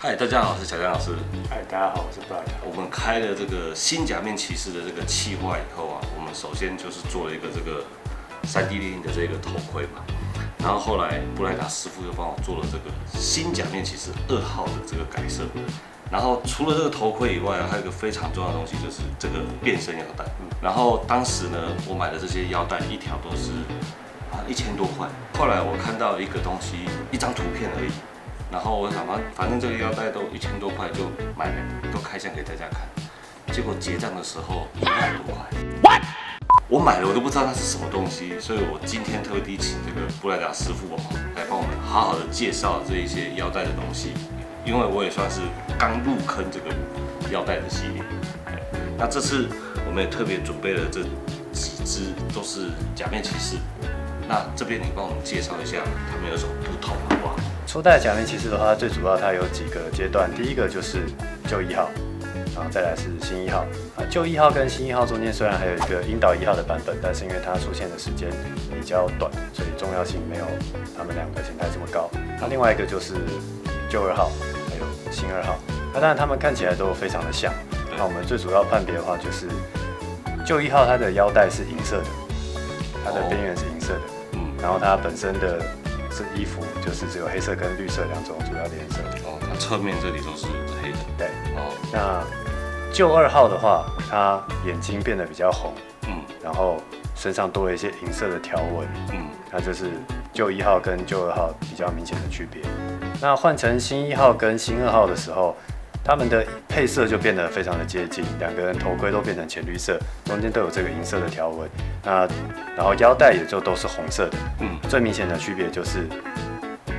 嗨，大家好，我是小江老师。嗨，大家好，我是布莱特。我们开了这个新假面骑士的这个企划以后啊，我们首先就是做了一个这个3D 列印的这个头盔嘛，然后后来布莱达师傅又帮我做了这个新假面骑士2号的这个改色。然后除了这个头盔以外啊，还有一个非常重要的东西，就是这个变身腰带。然后当时呢，我买的这些腰带一条都是1000多块。后来我看到一个东西，一张图片而已。然后我想反正这个腰带都1000多块，就买了，都开箱给大家看。结果结账的时候10000多块。What？ 我买了我都不知道那是什么东西，所以我今天特地请这个布莱达师傅来帮我们好好的介绍这一些腰带的东西，因为我也算是刚入坑这个腰带的系列。那这次我们也特别准备了这几只都是假面骑士。那这边你帮我们介绍一下，他们有什么不同，好不好？初代假面骑士的话，最主要它有几个阶段，第一个就是旧1号，然后再来是新1号。旧1号跟新1号中间虽然还有一个樱岛1号的版本，但是因为它出现的时间比较短，所以重要性没有他们两个形态这么高。那另外一个就是旧2号，还有新2号。那当然他们看起来都非常的像。那我们最主要判别的话，就是旧1号它的腰带是银色的，它的边缘是银色的。然后它本身的衣服就是只有黑色跟绿色2种主要的颜色。哦，它侧面这里都是黑的。对。哦。那旧2号的话，它眼睛变得比较红，然后身上多了一些银色的条纹，那就是旧1号跟旧2号比较明显的区别。那换成新1号跟新2号的时候，他们的配色就变得非常的接近，两个人头盔都变成浅绿色，中间都有这个银色的条纹。然后腰带也就都是红色的。最明显的区别就是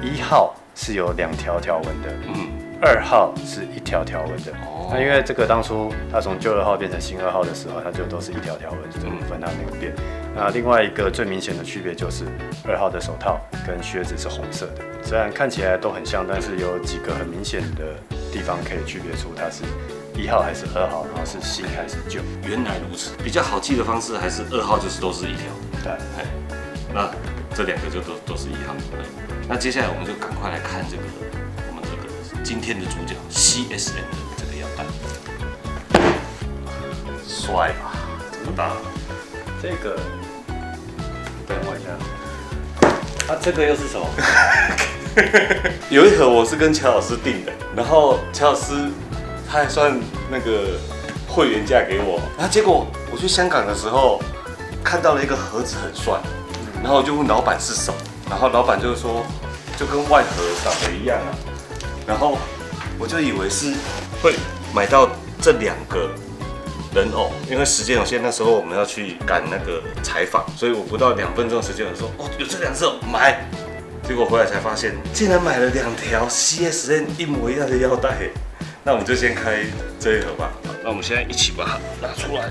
1号是有2条条纹的，2号是1条条纹的。那因为这个当初它从旧2号变成新2号的时候，它就都是1条条纹，这部分它没有变。那另外一个最明显的区别就是2号的手套跟靴子是红色的，虽然看起来都很像，但是有几个很明显的地方可以区别出它是1号还是2号，然后是新还是旧。原来如此，比较好记的方式还是2号就是都是1条。对，那这2个就都是1号。那接下来我们就赶快来看这个我们这个今天的主角 CSM 的这个腰带，帅吧？这么大，这个等我一下，这个又是什么？有一盒我是跟乔老师订的，然后乔老师他还算那个会员价给我，然后结果我去香港的时候看到了一个盒子很帅，然后我就问老板是什么，然后老板就说就跟外盒长得一样啊，然后我就以为是会买到这2个人偶，因为时间有限，那时候我们要去赶那个采访，所以我不到2分钟的时间，我说有这2只偶买。结果回来才发现，竟然买了2条 CSM 一模一样的腰带。那我们就先开这一盒吧。那我们现在一起把它拿出来。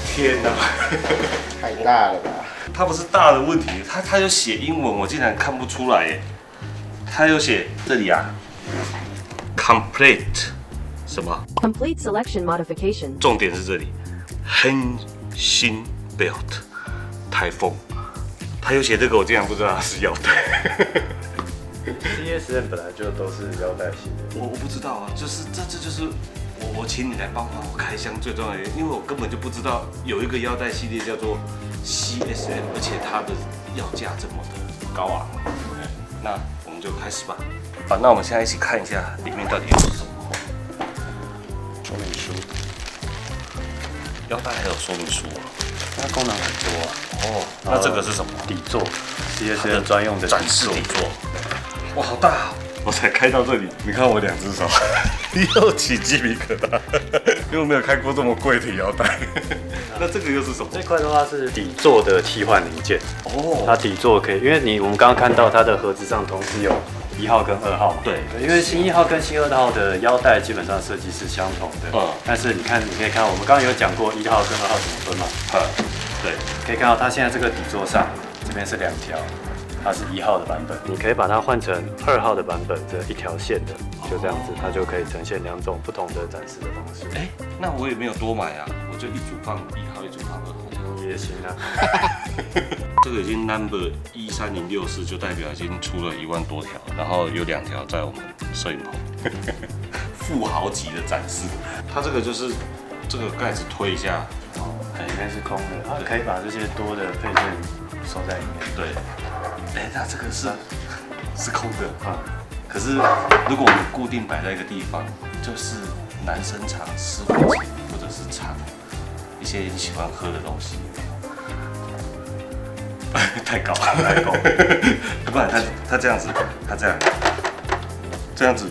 天哪，太大了吧？它不是大的问题，它有写英文，我竟然看不出来耶。它有写这里啊 ，complete 什么 ？Complete selection modification。重点是这里，恒星 belt 台风。他有写这个，我竟然不知道它是腰带。CSM 本来就都是腰带系的。我不知道啊，就是这就是我请你来帮我开箱最重要的原因，因为我根本就不知道有一个腰带系列叫做 CSM， 而且它的要价这么的高昂。那我们就开始吧。好，那我们现在一起看一下里面到底有什么。说明书，腰带还有说明书啊，它功能很多啊。哦，那这个是什么？底座 ，CSM 专用的展示底座。哇，好大啊！我才开到这里，你看我2只手，又起鸡皮疙瘩，因为我没有开过这么贵的腰带。那这个又是什么？这块的话是底座的替换零件。哦，它底座可以，因为我们刚刚看到它的盒子上同时有1号跟2号嘛。对，因为新1号跟新2号的腰带基本上设计是相同的。但是你可以看，我们刚刚有讲过1号跟2号怎么分嘛。对，可以看到它现在这个底座上，这边是2条，它是1号的版本。你可以把它换成2号的版本，这1条线的，就这样子，它就可以呈现2种不同的展示的方式。那我也没有多买啊，我就一组放1号，一组放2号。也行啊。这个已经 number 13064，就代表已经出了1万多条，然后有2条在我们摄影棚，富豪级的展示。它这个就是这个盖子推一下，里面是空的，它可以把这些多的配件收在里面。对，它这个是空的啊。可是如果我们固定摆在一个地方，就是男生常吃附近，或者是常一些你喜欢喝的东西。太高了，太高了。不然他这样子，他这样子，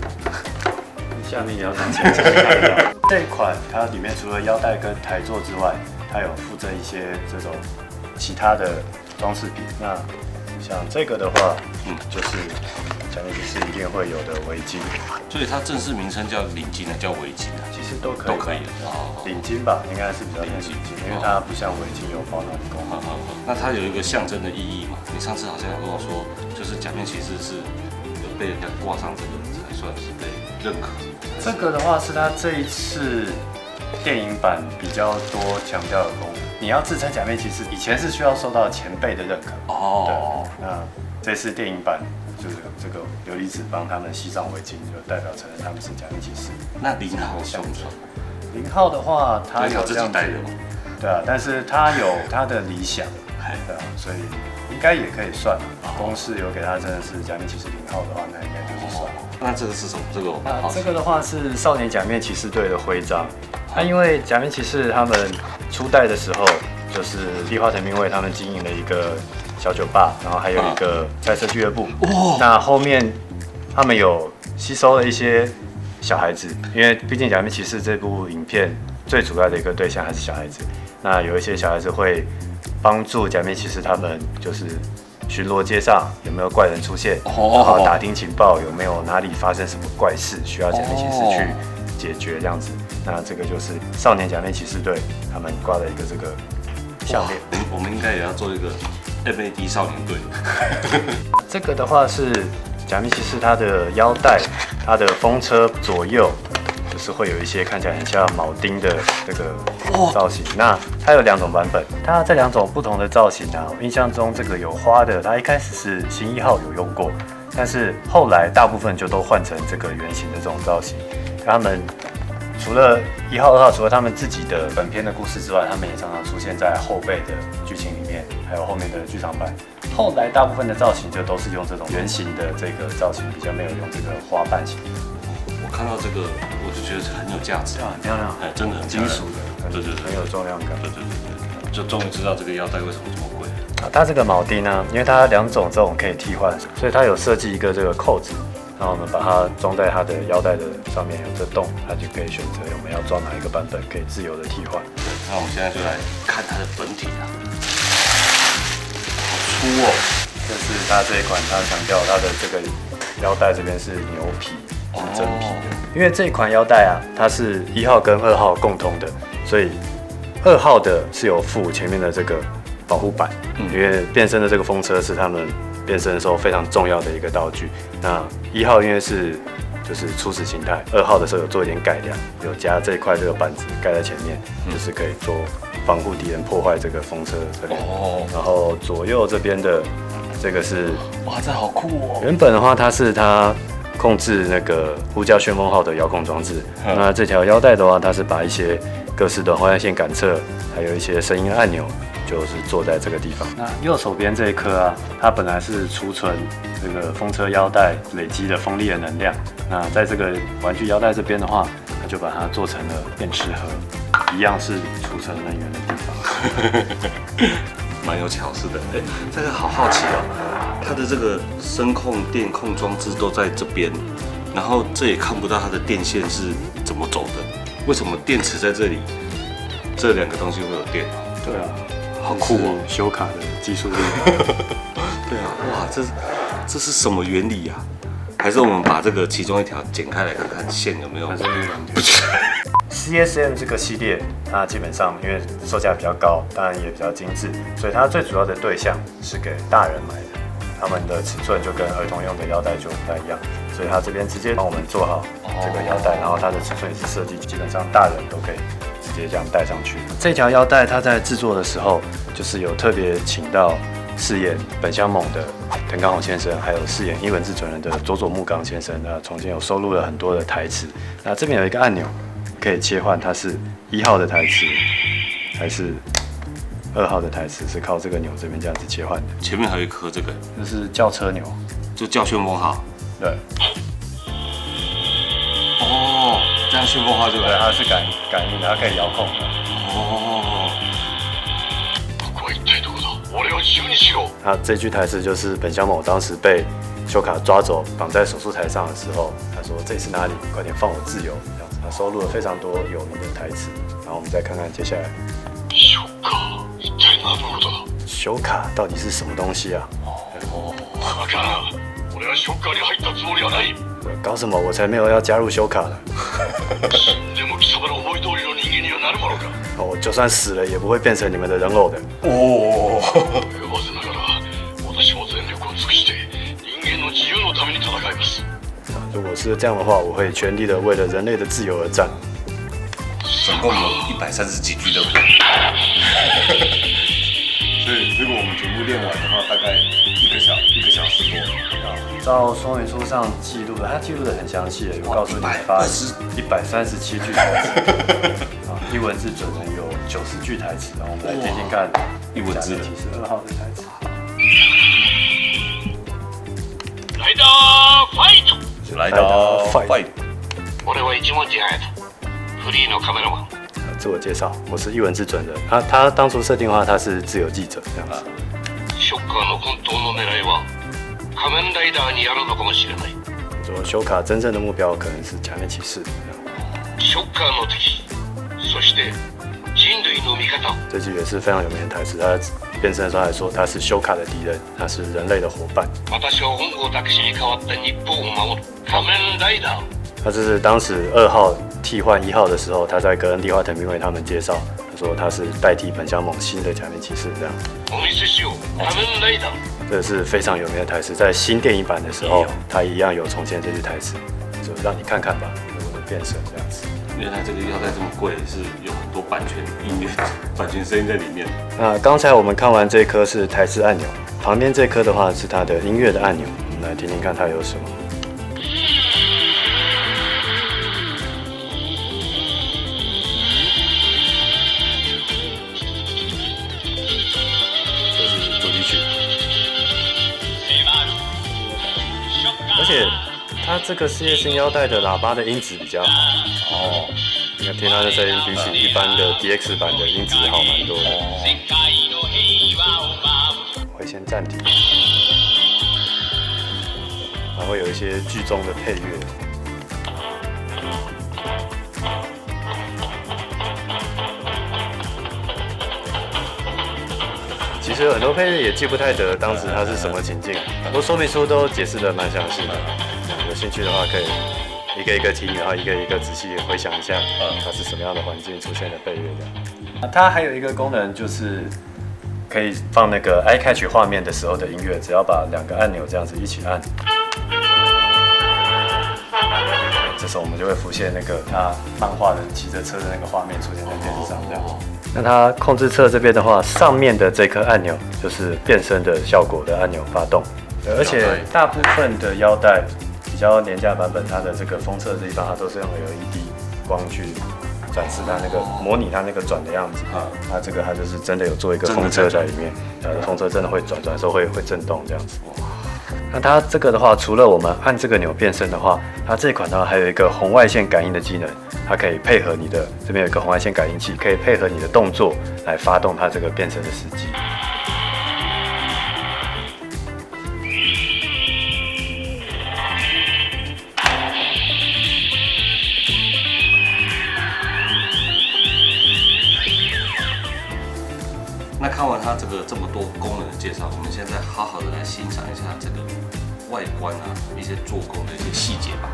下面也要站起来。这一款它里面除了腰带跟台座之外，它有附赠一些这种其他的装饰品。那像这个的话，就是假面骑士一定会有的围巾。所以它正式名称叫领巾，叫围巾啊？其实都可以，都可以。领巾吧，应该是比较偏领巾，因为它不像围巾有保暖功能。那它有一个象征的意义嘛？你上次好像有跟我说，就是假面骑士是有被人家挂上这个才算是被认可。这个的话是它这一次电影版比较多强调的功能。你要自称假面骑士，以前是需要受到前辈的认可。对，那这次电影版就是这个琉璃子帮他们系上围巾，就代表承认他们是假面骑士。那0号算不算？0号的话，他有自己带的吗？对啊，但是他有他的理想，对啊，所以应该也可以算。公式有给他真的是假面骑士0号的话，那应该就是算。那这个是什么？这个这个的话是少年假面骑士队的徽章。那因为假面骑士他们初代的时候，就是立花藤兵卫他们经营了一个小酒吧，然后还有一个彩色俱乐部。那后面他们有吸收了一些小孩子，因为毕竟假面骑士这部影片最主要的一个对象还是小孩子。那有一些小孩子会帮助假面骑士他们就是巡逻街上有没有怪人出现，然后打听情报有没有哪里发生什么怪事需要假面骑士去解决这样子。那这个就是少年假面骑士队他们挂的一个这个项链。我们应该也要做一个 MAD 少年队。这个的话是假面骑士它的腰带，它的风车左右就是会有一些看起来很像铆钉的这个造型。那它有2种版本，它这2种不同的造型啊，我印象中这个有花的，它一开始是新1号有用过，但是后来大部分就都换成这个圆形的这种造型。他们除了1号、2号，除了他们自己的本片的故事之外，他们也常常出现在后辈的剧情里面，还有后面的剧场版。后来大部分的造型就都是用这种圆形的这个造型，比较没有用这个花瓣型。我看到这个，我就觉得很有价值，很漂亮，真的很金属的，对，很有重量感，对，就终于知道这个腰带为什么这么贵。它这个铆钉呢，因为它2种这种可以替换，所以它有设计一个这个扣子。然后我们把它装在它的腰带的上面，有这洞，它就可以选择我们要装哪一个版本，可以自由的替换。对，那我们现在就来看它的本体啊，好粗哦！这是它这一款，它强调它的这个腰带这边是牛皮，是真皮的。因为这一款腰带啊，它是1号跟2号共通的，所以2号的是有附前面的这个保护板，因为变身的这个风车是他们变身的时候非常重要的一个道具。那1号因为是就是初始形态，2号的时候有做一点改良，有加这一块这个板子盖在前面，就是可以做防护敌人破坏这个风车这边。然后左右这边的这个是哇，这好酷哦！原本的话它控制那个呼叫旋风号的遥控装置。那这条腰带的话，它是把一些各式的红外线感测，还有一些声音按钮，就是坐在这个地方。那右手边这一颗啊，它本来是储存这个风车腰带累积的风力的能量。那在这个玩具腰带这边的话，它就把它做成了电池盒，一样是储存能源的地方。蛮有巧思的，这个好好奇哦，它的这个声控、电控装置都在这边，然后这也看不到它的电线是怎么走的，为什么电池在这里？这2个东西会有电？对啊，好酷哦，修卡的技术力。对啊，哇，这是什么原理啊？还是我们把这个其中一条剪开来看看线有没有？CSM 这个系列，它基本上因为售价比较高，当然也比较精致，所以它最主要的对象是给大人买的。他们的尺寸就跟儿童用的腰带就不太一样，所以它这边直接帮我们做好这个腰带，然后它的尺寸也是设计基本上大人都可以使直接这样戴上去。这条腰带它在制作的时候，就是有特别请到饰演本乡猛的藤冈宏先生，还有饰演伊文字准人的佐佐木刚先生，中间有收录了很多的台词。那这边有一个按钮，可以切换它是1号的台词，还是2号的台词，是靠这个钮这边这样子切换的。前面还有一颗这个，这是轿车钮，就叫旋风号。对。哦，这样旋风号就对，来。它是感应的，它可以遥控的。哦。他这句台词就是本乡猛当时被修卡抓走，绑在手术台上的时候，他说：“这里是哪里？快点放我自由！”这样子，他收录了非常多有名的台词。然后我们再看看接下来，修卡到底是什么东西啊？搞什么？我才没有要加入修卡呢！我就算死了，也不会变成你们的人偶的。哦。如果是这样的话，我会全力的为了人类的自由而战。总共有130几句，对不对？所以如果我们全部练完的话，大概一个小时多。照说明书上记录的，它记录的很详细的，有告诉你137句台词。伊文字准人有90句台词，然后我们来听听看伊文字的72号的台词。来到 fight。自我介绍，我是伊文字准人。他当初设定的话，他是自由记者这样子。说修卡真正的目标可能是假面骑士。这句也是非常有名的台词。他变身的时候还说他是修卡的敌人，他是人类的伙伴。他这是当时2号替换1号的时候，他在跟立花藤兵卫他们介绍，他说他是代替本乡猛新的假面骑士这样。这是非常有名的台词，在新电影版的时候，他一样有重现这句台词，就让你看看吧，我的变身这样子。原来这个腰带这么贵，是有很多版权音乐、版权声音在里面。那刚才我们看完这颗是台词按钮，旁边这颗的话是它的音乐的按钮，我们来听听看它有什么。这是主题曲，而且它这个事业性腰带的喇叭的音质比较好。哦，你看听它的声音比起一般的 DX 版的音质好蛮多的。我会先暂停，然后有一些剧中的配乐。其实有很多配乐也记不太得当时它是什么情境，很多说明书都解释得蛮详细的。有兴趣的话可以一个一个听，然后一个一个仔细回想一下，它是什么样的环境出现的配乐这样。它还有一个功能就是可以放那个 iCatch 画面的时候的音乐，只要把2个按钮这样子一起按，这时候我们就会浮现那个他漫画的骑着车的那个画面出现在电视上这样。那它控制侧这边的话，上面的这颗按钮就是变身的效果的按钮发动，而且大部分的腰带比较廉价版本，它的这个封侧这地方它都是用 LED 光去展示它那个模拟它那个转的样子。它这个它就是真的有做一个封侧在里面，封侧真的会转的时候会震动这样子。那它这个的话，除了我们按这个钮变身的话，它这一款呢还有一个红外线感应的机能，它可以配合你的这边有一个红外线感应器，可以配合你的动作来发动它这个变身的时机。那看完它这么多功能的介绍，我们现在好好的来欣赏一下这个外观啊，一些做工的一些细节吧。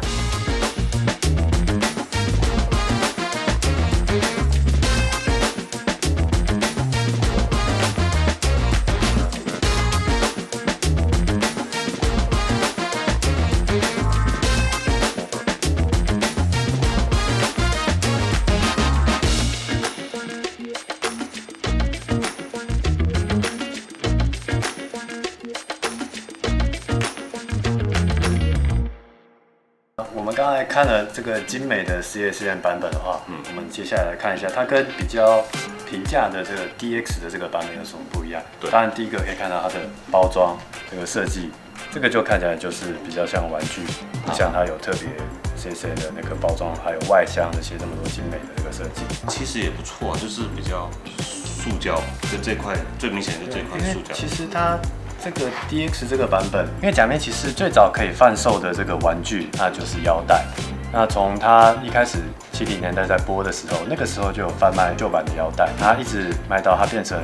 我们刚才看了这个精美的 CSM 版本的话，我们接下来看一下它跟比较平价的这个 DX 的这个版本有什么不一样。对，当然第一个可以看到它的包装这个设计，这个就看起来就是比较像玩具，不像它有特别 CSM 的那个包装，还有外箱这些这么多精美的这个设计。其实也不错啊，就是比较塑胶，跟这块最明显就这块塑胶。其实它这个 DX 这个版本，因为假面骑士最早可以贩售的这个玩具，那就是腰带。那从它一开始70年代在播的时候，那个时候就有贩卖旧版的腰带，它一直卖到它变成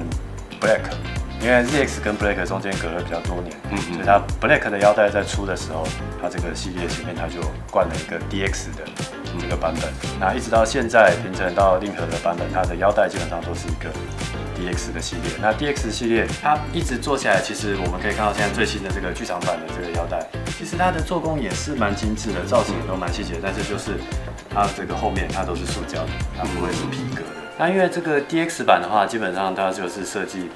Black， 因为 ZX 跟 Black 中间隔了比较多年，所以它 Black 的腰带在出的时候，它这个系列前面它就灌了一个 DX 的这个版本。那一直到现在平成到令和的版本，它的腰带基本上都是一个DX 的系列。那 DX 系列它一直做起来，其实我们可以看到现在最新的这个剧场版的这个腰带，其实它的做工也是蛮精致的，造型也都蛮细节，但是就是它这个后面它都是塑胶的，它不会是皮革的。那因为这个 DX 版的话，基本上它就是设计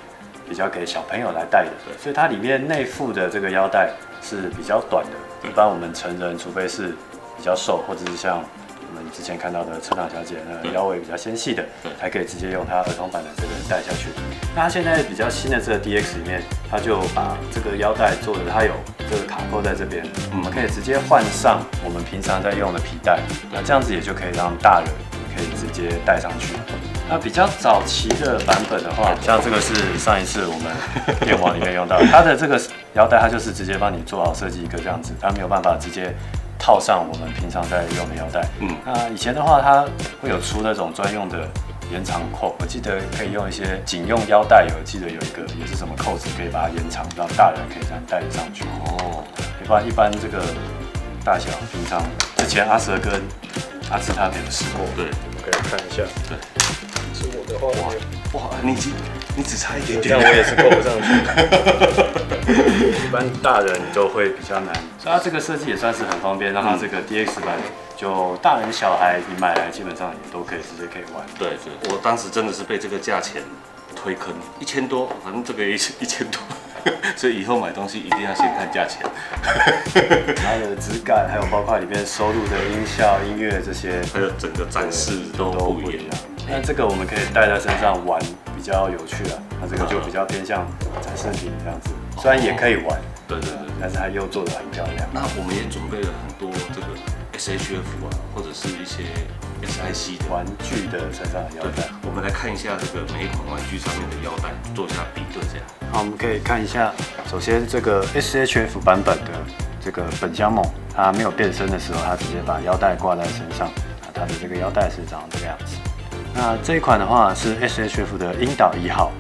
比较给小朋友来戴的，所以它里面内附的这个腰带是比较短的。一般我们成人，除非是比较瘦，或者是像我们之前看到的车长小姐，那腰围比较纤细的，才可以直接用它儿童版的这个带下去。那它现在比较新的这个 DX 里面，它就把这个腰带做的，它有这个卡扣在这边，我们可以直接换上我们平常在用的皮带，那这样子也就可以让大人可以直接戴上去。那比较早期的版本的话，像这个是上一次我们电网里面用到，它的这个腰带，它就是直接帮你做好设计一个这样子，它没有办法直接套上我们平常在用的腰带。那以前的话，它会有出那种专用的延长扣，我记得可以用一些警用腰带，我记得有一个也是什么扣子可以把它延长，让大人可以这样戴上去。哦，一般这个大小，平常之前阿蛇跟阿志他们有试过，对，我可以看一下。对。是我的话，哇，你只差一点点，这样我也是扣不上去。一般大人都会比较难，所以它这个设计也算是很方便，让它这个 DX 版就大人小孩你买来基本上也都可以直接可以玩。对，我当时真的是被这个价钱推坑，1000多，反正这个也1000多。所以以后买东西一定要先看价钱，它的质感，还有包括里面收录的音效、音乐这些，还有整个展示都不一样。那这个我们可以戴在身上玩，比较有趣啊。那这个就比较偏向展示品这样子，虽然也可以玩，对，但是它又做得很漂亮。那我们也准备了很多这个 SHF 啊，或者是一些 SIC 的玩具的身上的腰带。我们来看一下这个每一款玩具上面的腰带，做一下比对这样。好，我们可以看一下，首先这个 SHF 版本的这个本乡猛，它没有变身的时候，它直接把腰带挂在身上，它的这个腰带是长这个样子。那这一款的话是 SHF 的樱岛1号，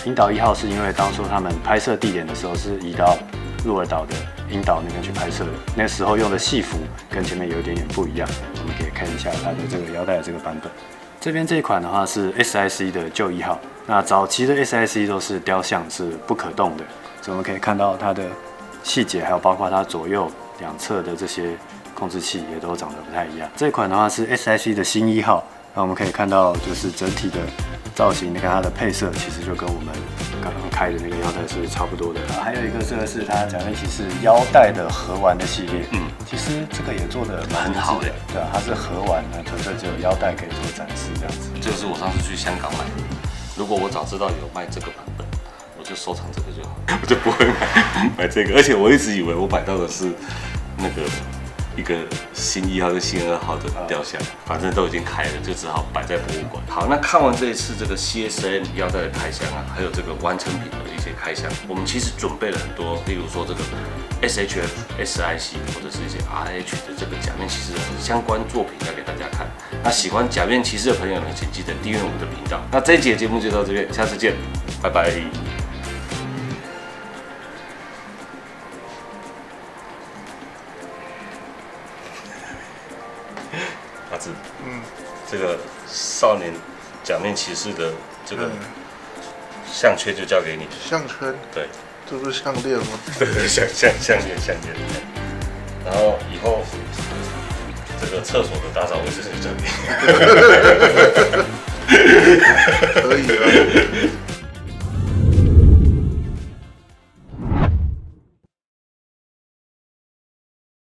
樱岛1号是因为当初他们拍摄地点的时候是移到鹿儿岛的樱岛那边去拍摄的，那时候用的戏服跟前面有一点点不一样，我们可以看一下它的这个腰带的这个版本。这边这一款的话是 SIC 的旧1号，那早期的 SIC 都是雕像，是不可动的，所以我们可以看到它的细节，还有包括它左右两侧的这些控制器也都长得不太一样。这一款的话是 SIC 的新1号，那我们可以看到就是整体的造型，你看它的配色其实就跟我们刚刚开的那个腰带是差不多的。还有一个这个是它假面骑士腰带的盒玩的系列，其实这个也做的蛮好的，对啊，它是盒玩，那纯粹只有腰带可以做展示这样子。这个是我上次去香港买的，如果我早知道有卖这个版本，我就收藏这个就好，我就不会买这个。而且我一直以为我买到的是那个一个新1号跟新2号的雕像，反正都已经开了，就只好摆在博物馆。好，那看完这一次这个 CSM 腰带的开箱啊，还有这个完成品的一些开箱，我们其实准备了很多，例如说这个 SHF、SIC 或者是一些 RH 的这个假面骑士的相关作品要给大家看。那喜欢假面骑士的朋友呢，请记得订阅我们的频道。那这一集的节目就到这边，下次见，拜拜。阿志，这个少年假面骑士的这个项圈就交给你。项圈？对，这不是项链吗？对，项链。然后以后这个厕所的打扫卫生就交给你。可以啊。